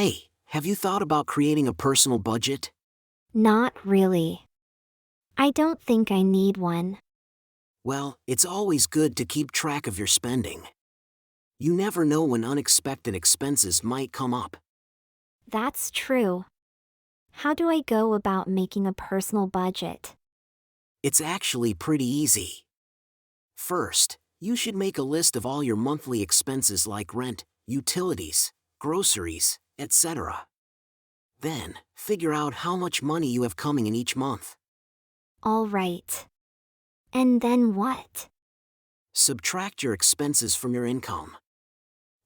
Hey, have you thought about creating a personal budget? Not really. I don't think I need one. Well, it's always good to keep track of your spending. You never know when unexpected expenses might come up. That's true. How do I go about making a personal budget? It's actually pretty easy. First, you should make a list of all your monthly expenses like rent, utilities, groceries, etc. Then, figure out how much money you have coming in each month. All right. And then what? Subtract your expenses from your income.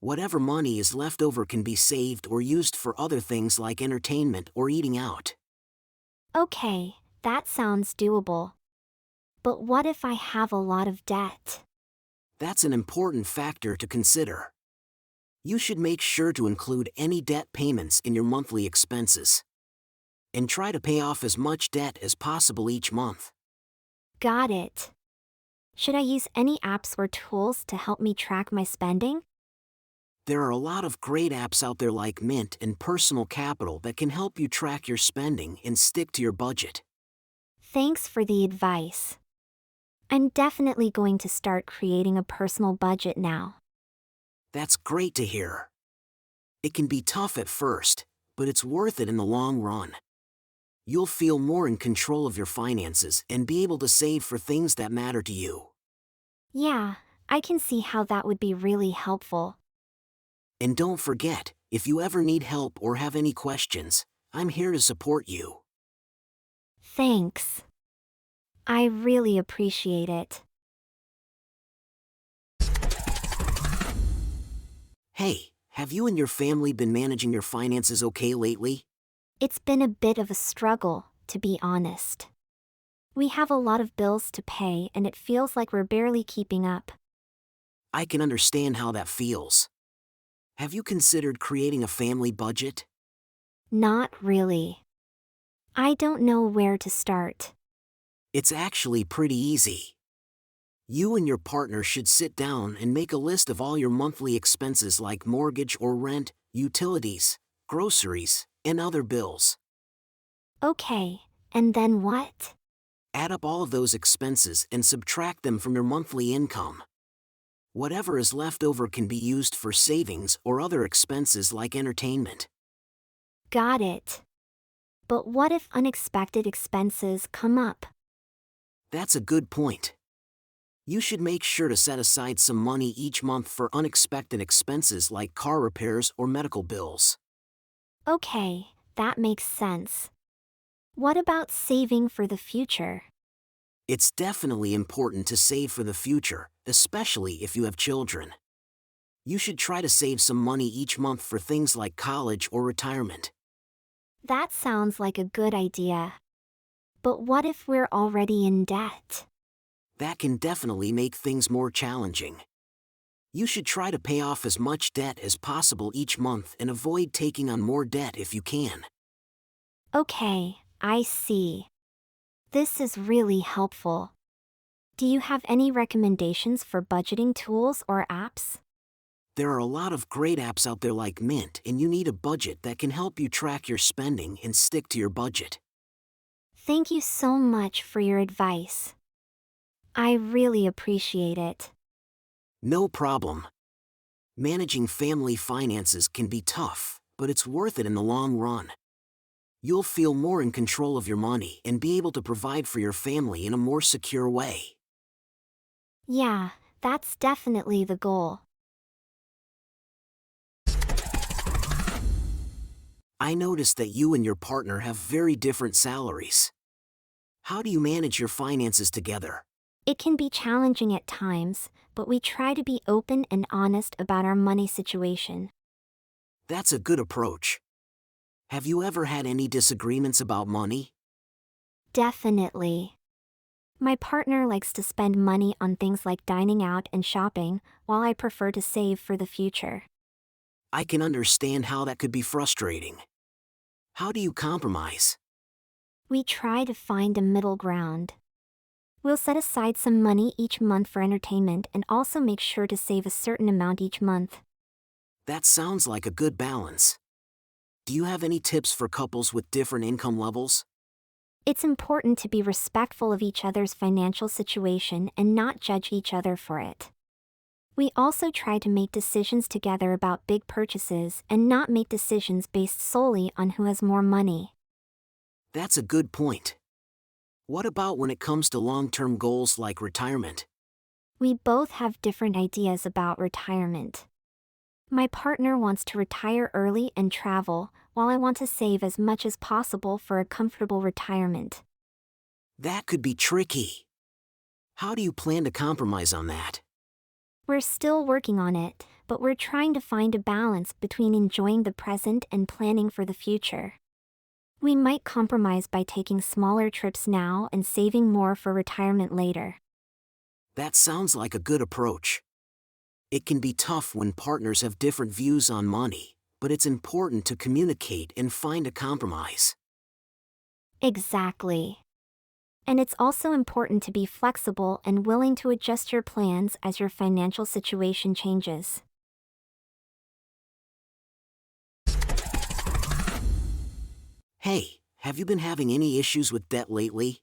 Whatever money is left over can be saved or used for other things like entertainment or eating out. Okay, that sounds doable. But what if I have a lot of debt? That's an important factor to consider. You should make sure to include any debt payments in your monthly expenses. And try to pay off as much debt as possible each month. Got it. Should I use any apps or tools to help me track my spending? There are a lot of great apps out there like Mint and Personal Capital that can help you track your spending and stick to your budget. Thanks for the advice. I'm definitely going to start creating a personal budget now. That's great to hear. It can be tough at first, but it's worth it in the long run. You'll feel more in control of your finances and be able to save for things that matter to you. Yeah, I can see how that would be really helpful. And don't forget, if you ever need help or have any questions, I'm here to support you. Thanks. I really appreciate it. Hey, have you and your family been managing your finances okay lately? It's been a bit of a struggle, to be honest. We have a lot of bills to pay and it feels like we're barely keeping up. I can understand how that feels. Have you considered creating a family budget? Not really. I don't know where to start. It's actually pretty easy. You and your partner should sit down and make a list of all your monthly expenses like mortgage or rent, utilities, groceries, and other bills. Okay, and then what? Add up all of those expenses and subtract them from your monthly income. Whatever is left over can be used for savings or other expenses like entertainment. Got it. But what if unexpected expenses come up? That's a good point. You should make sure to set aside some money each month for unexpected expenses like car repairs or medical bills. Okay, that makes sense. What about saving for the future? It's definitely important to save for the future, especially if you have children. You should try to save some money each month for things like college or retirement. That sounds like a good idea. But what if we're already in debt? That can definitely make things more challenging. You should try to pay off as much debt as possible each month and avoid taking on more debt if you can. Okay, I see. This is really helpful. Do you have any recommendations for budgeting tools or apps? There are a lot of great apps out there like Mint, and you need a budget that can help you track your spending and stick to your budget. Thank you so much for your advice. I really appreciate it. No problem. Managing family finances can be tough, but it's worth it in the long run. You'll feel more in control of your money and be able to provide for your family in a more secure way. Yeah, that's definitely the goal. I noticed that you and your partner have very different salaries. How do you manage your finances together? It can be challenging at times, but we try to be open and honest about our money situation. That's a good approach. Have you ever had any disagreements about money? Definitely. My partner likes to spend money on things like dining out and shopping, while I prefer to save for the future. I can understand how that could be frustrating. How do you compromise? We try to find a middle ground. We'll set aside some money each month for entertainment and also make sure to save a certain amount each month. That sounds like a good balance. Do you have any tips for couples with different income levels? It's important to be respectful of each other's financial situation and not judge each other for it. We also try to make decisions together about big purchases and not make decisions based solely on who has more money. That's a good point. What about when it comes to long-term goals like retirement? We both have different ideas about retirement. My partner wants to retire early and travel, while I want to save as much as possible for a comfortable retirement. That could be tricky. How do you plan to compromise on that? We're still working on it, but we're trying to find a balance between enjoying the present and planning for the future. We might compromise by taking smaller trips now and saving more for retirement later. That sounds like a good approach. It can be tough when partners have different views on money, but it's important to communicate and find a compromise. Exactly. And it's also important to be flexible and willing to adjust your plans as your financial situation changes. Hey, have you been having any issues with debt lately?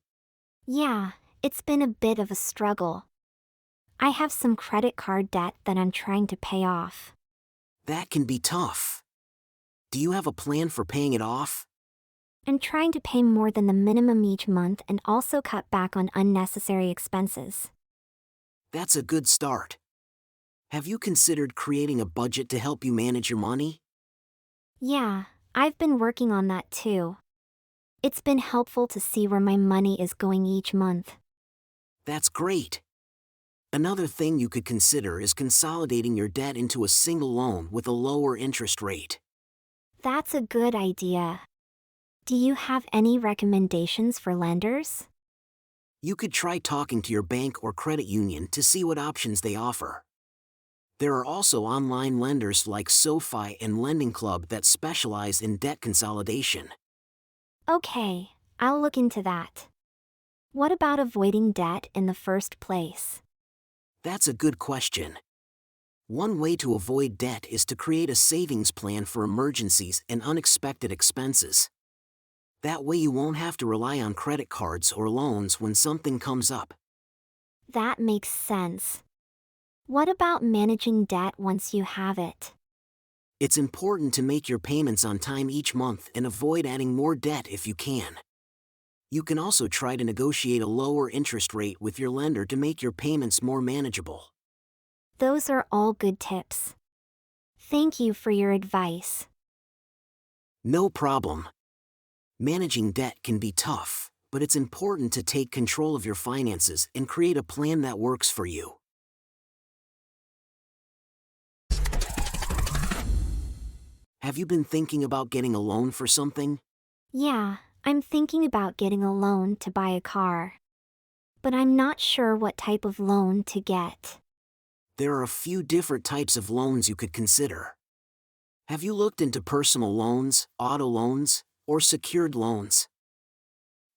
Yeah, it's been a bit of a struggle. I have some credit card debt that I'm trying to pay off. That can be tough. Do you have a plan for paying it off? I'm trying to pay more than the minimum each month and also cut back on unnecessary expenses. That's a good start. Have you considered creating a budget to help you manage your money? Yeah, I've been working on that too. It's been helpful to see where my money is going each month. That's great. Another thing you could consider is consolidating your debt into a single loan with a lower interest rate. That's a good idea. Do you have any recommendations for lenders? You could try talking to your bank or credit union to see what options they offer. There are also online lenders like SoFi and Lending Club that specialize in debt consolidation. Okay, I'll look into that. What about avoiding debt in the first place? That's a good question. One way to avoid debt is to create a savings plan for emergencies and unexpected expenses. That way you won't have to rely on credit cards or loans when something comes up. That makes sense. What about managing debt once you have it? It's important to make your payments on time each month and avoid adding more debt if you can. You can also try to negotiate a lower interest rate with your lender to make your payments more manageable. Those are all good tips. Thank you for your advice. No problem. Managing debt can be tough, but it's important to take control of your finances and create a plan that works for you. Have you been thinking about getting a loan for something? Yeah, I'm thinking about getting a loan to buy a car. But I'm not sure what type of loan to get. There are a few different types of loans you could consider. Have you looked into personal loans, auto loans, or secured loans?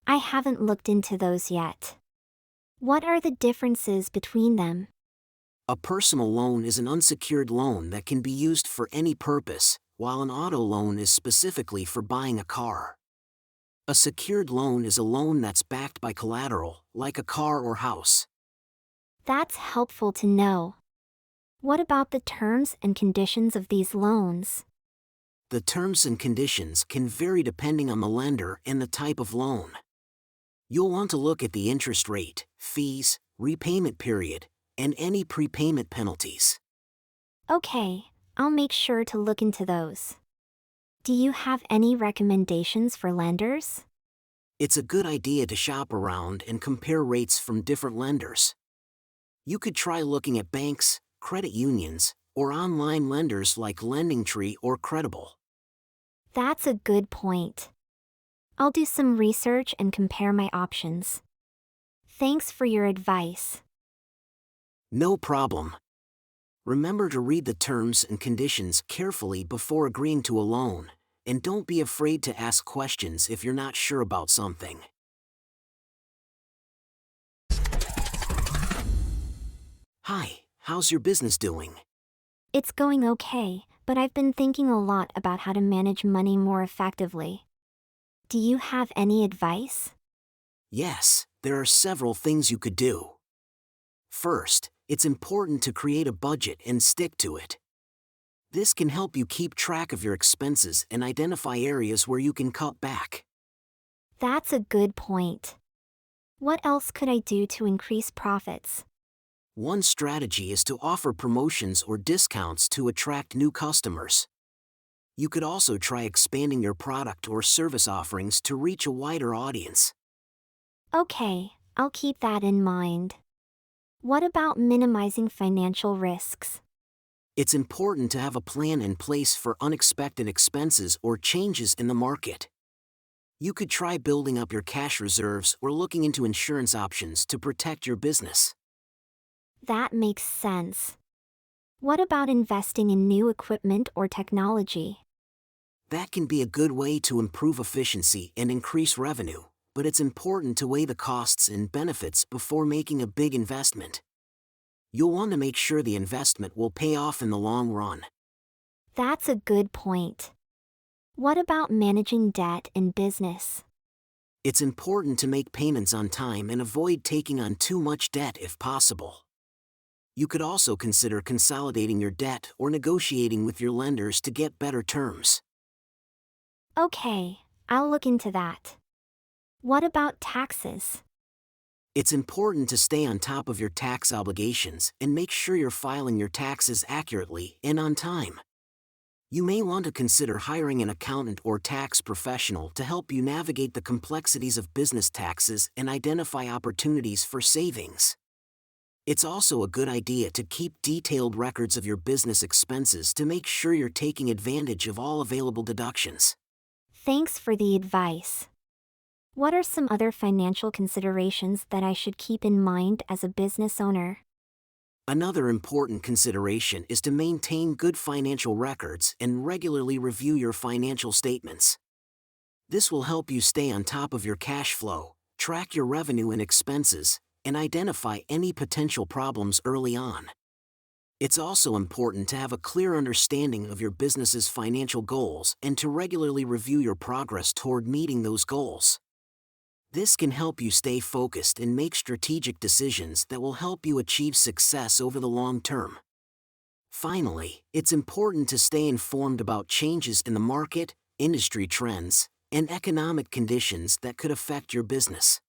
I haven't looked into those yet. What are the differences between them? A personal loan is an unsecured loan that can be used for any purpose, while an auto loan is specifically for buying a car. A secured loan is a loan that's backed by collateral, like a car or house. That's helpful to know. What about the terms and conditions of these loans? The terms and conditions can vary depending on the lender and the type of loan. You'll want to look at the interest rate, fees, repayment period, and any prepayment penalties. Okay, I'll make sure to look into those. Do you have any recommendations for lenders? It's a good idea to shop around and compare rates from different lenders. You could try looking at banks, credit unions, or online lenders like LendingTree or Credible. That's a good point. I'll do some research and compare my options. Thanks for your advice. No problem. Remember to read the terms and conditions carefully before agreeing to a loan, and don't be afraid to ask questions if you're not sure about something. Hi, how's your business doing? It's going okay, but I've been thinking a lot about how to manage money more effectively. Do you have any advice? Yes, there are several things you could do. First, it's important to create a budget and stick to it. This can help you keep track of your expenses and identify areas where you can cut back. That's a good point. What else could I do to increase profits? One strategy is to offer promotions or discounts to attract new customers. You could also try expanding your product or service offerings to reach a wider audience. Okay, I'll keep that in mind. What about minimizing financial risks? It's important to have a plan in place for unexpected expenses or changes in the market. You could try building up your cash reserves or looking into insurance options to protect your business. That makes sense. What about investing in new equipment or technology? That can be a good way to improve efficiency and increase revenue, but it's important to weigh the costs and benefits before making a big investment. You'll want to make sure the investment will pay off in the long run. That's a good point. What about managing debt in business? It's important to make payments on time and avoid taking on too much debt if possible. You could also consider consolidating your debt or negotiating with your lenders to get better terms. Okay, I'll look into that. What about taxes? It's important to stay on top of your tax obligations and make sure you're filing your taxes accurately and on time. You may want to consider hiring an accountant or tax professional to help you navigate the complexities of business taxes and identify opportunities for savings. It's also a good idea to keep detailed records of your business expenses to make sure you're taking advantage of all available deductions. Thanks for the advice. What are some other financial considerations that I should keep in mind as a business owner? Another important consideration is to maintain good financial records and regularly review your financial statements. This will help you stay on top of your cash flow, track your revenue and expenses, and identify any potential problems early on. It's also important to have a clear understanding of your business's financial goals and to regularly review your progress toward meeting those goals. This can help you stay focused and make strategic decisions that will help you achieve success over the long term. Finally, it's important to stay informed about changes in the market, industry trends, and economic conditions that could affect your business.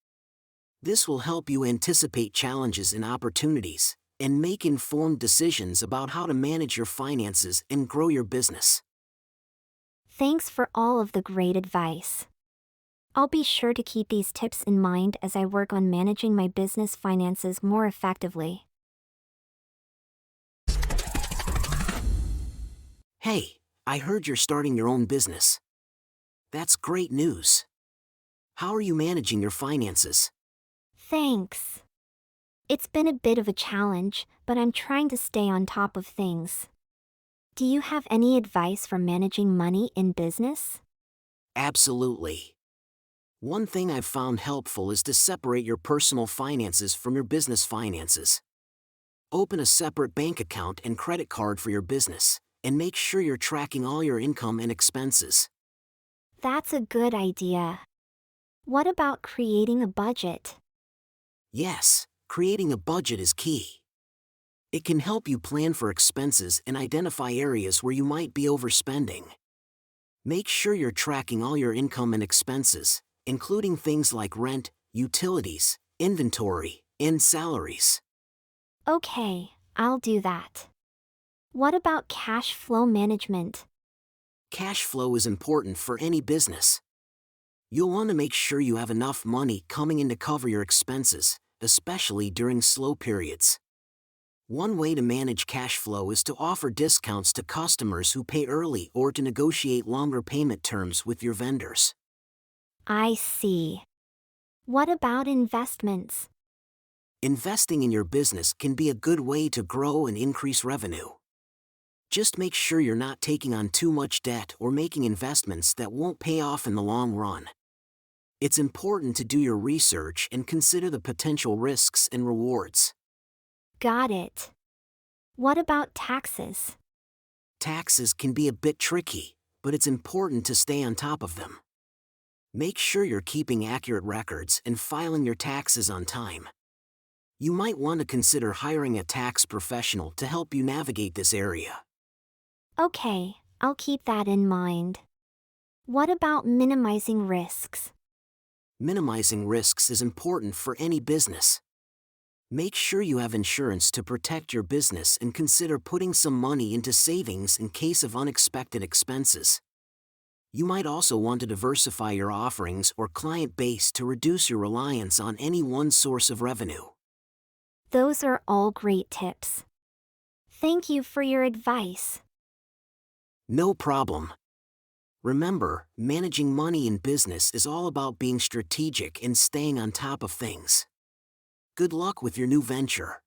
This will help you anticipate challenges and opportunities, and make informed decisions about how to manage your finances and grow your business. Thanks for all of the great advice. I'll be sure to keep these tips in mind as I work on managing my business finances more effectively. Hey, I heard you're starting your own business. That's great news. How are you managing your finances? Thanks. It's been a bit of a challenge, but I'm trying to stay on top of things. Do you have any advice for managing money in business? Absolutely. One thing I've found helpful is to separate your personal finances from your business finances. Open a separate bank account and credit card for your business, and make sure you're tracking all your income and expenses. That's a good idea. What about creating a budget? Yes, creating a budget is key. It can help you plan for expenses and identify areas where you might be overspending. Make sure you're tracking all your income and expenses, including things like rent, utilities, inventory, and salaries. Okay, I'll do that. What about cash flow management? Cash flow is important for any business. You'll want to make sure you have enough money coming in to cover your expenses, especially during slow periods. One way to manage cash flow is to offer discounts to customers who pay early or to negotiate longer payment terms with your vendors. I see. What about investments? Investing in your business can be a good way to grow and increase revenue. Just make sure you're not taking on too much debt or making investments that won't pay off in the long run. It's important to do your research and consider the potential risks and rewards. Got it. What about taxes? Taxes can be a bit tricky, but it's important to stay on top of them. Make sure you're keeping accurate records and filing your taxes on time. You might want to consider hiring a tax professional to help you navigate this area. Okay, I'll keep that in mind. What about minimizing risks? Minimizing risks is important for any business. Make sure you have insurance to protect your business and consider putting some money into savings in case of unexpected expenses. You might also want to diversify your offerings or client base to reduce your reliance on any one source of revenue. Those are all great tips. Thank you for your advice. No problem. Remember, managing money in business is all about being strategic and staying on top of things. Good luck with your new venture.